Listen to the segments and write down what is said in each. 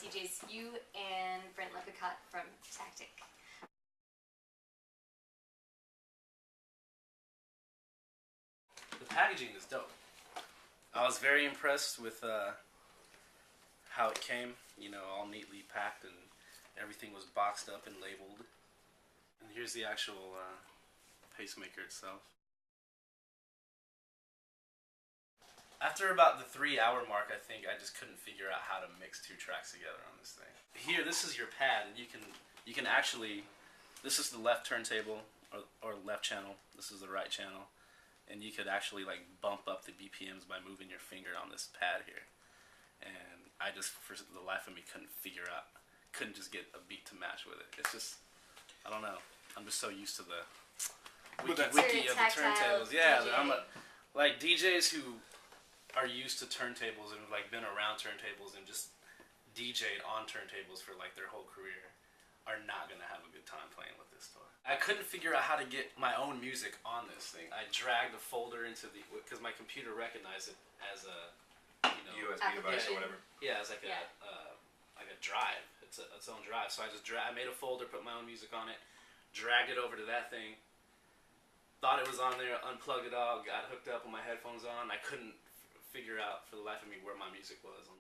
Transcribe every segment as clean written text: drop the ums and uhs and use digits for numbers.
DJs you and Brent Lepicott from Tactic. The packaging is dope. I was very impressed with how it came, you know, all neatly packed and everything was boxed up and labeled. And here's the actual pacemaker itself. After about the 3-hour mark, I think I just couldn't figure out how to mix 2 tracks together on this thing. Here, this is your pad, and you can actually, this is the left turntable or left channel. This is the right channel, and you could actually like bump up the BPMs by moving your finger on this pad here. And I just, for the life of me, couldn't just get a beat to match with it. It's just, I don't know. I'm just so used to the wiki of the turntables. Yeah, like DJs who are used to turntables and like been around turntables and just DJ'd on turntables for like their whole career are not gonna have a good time playing with this toy. I couldn't figure out how to get my own music on this thing. I dragged a folder into the, because my computer recognized it as a, you know, USB device or whatever. Yeah, it's like a drive. It's its own drive. So I made a folder, put my own music on it, dragged it over to that thing. Thought it was on there, unplugged it all, got hooked up with my headphones on. I couldn't figure out for the life of me where my music was.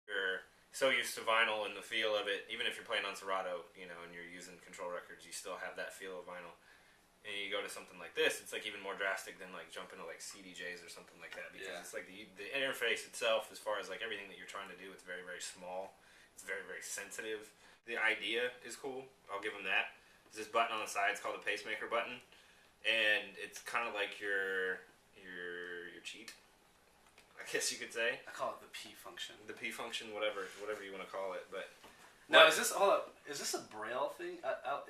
You're so used to vinyl and the feel of it, even if you're playing on Serato, you know, and you're using control records, you still have that feel of vinyl. And you go to something like this, it's like even more drastic than like jumping to like CDJs or something like that, because it's like the interface itself, as far as like everything that you're trying to do, it's very, very small. It's very, very sensitive. The idea is cool. I'll give them that. There's this button on the side. It's called the pacemaker button. And it's kind of like your cheat, I guess you could say. I call it the P function. The P function, whatever you want to call it. But now, is this a Braille thing?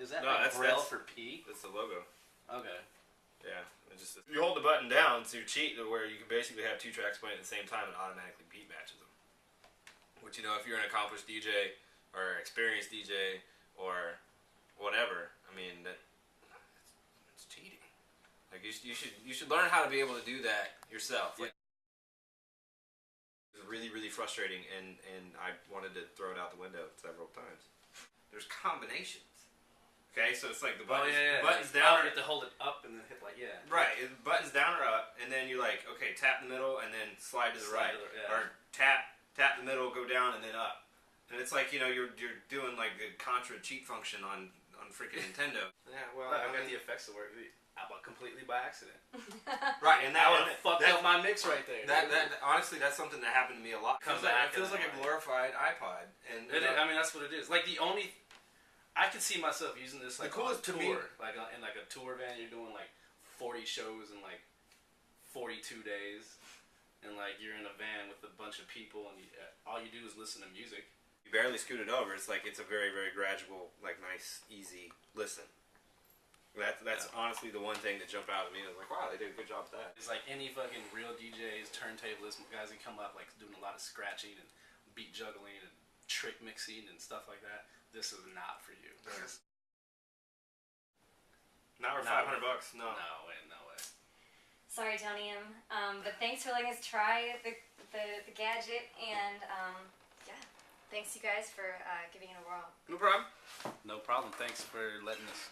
Is that Braille for P? That's the logo. Okay. Yeah. It's just, you hold the button down to cheat, where you can basically have 2 tracks playing at the same time and automatically beat matches them. Which, you know, if you're an accomplished DJ or experienced DJ or whatever, I mean, it's cheating. Like you should learn how to be able to do that yourself. Like, it was really, really frustrating, and I wanted to throw it out the window several times. There's combinations. Okay, so it's like the buttons down. You have to hold it up and then hit like Right, buttons down or up, and then you like tap the middle and then slide to the right, or tap the middle, go down and then up, and it's like, you know, you're doing like the Contra cheat function on freaking Nintendo. Yeah, well, I got the effects to work. Completely by accident. Right, and that would have fucked up my mix right there. That honestly, that's something that happened to me a lot. It feels like a glorified iPod, and I mean, that's what it is. Like I could see myself using this like on tour, like in like a tour van. You're doing like 40 shows in like 42 days, and like you're in a van with a bunch of people, and all you do is listen to music. You barely scoot it over. It's like it's a very, very gradual, like nice, easy listen. That's honestly the one thing that jumped out at me. I was like, wow, they did a good job with that. It's like any fucking real DJs, turntablists, guys that come up like doing a lot of scratching and beat juggling and trick mixing and stuff like that. This is not for you. Not for $500. No. No way. Sorry, Tonium. But thanks for letting us try the gadget, and yeah, thanks you guys for giving it a whirl. No problem. No problem. Thanks for letting us.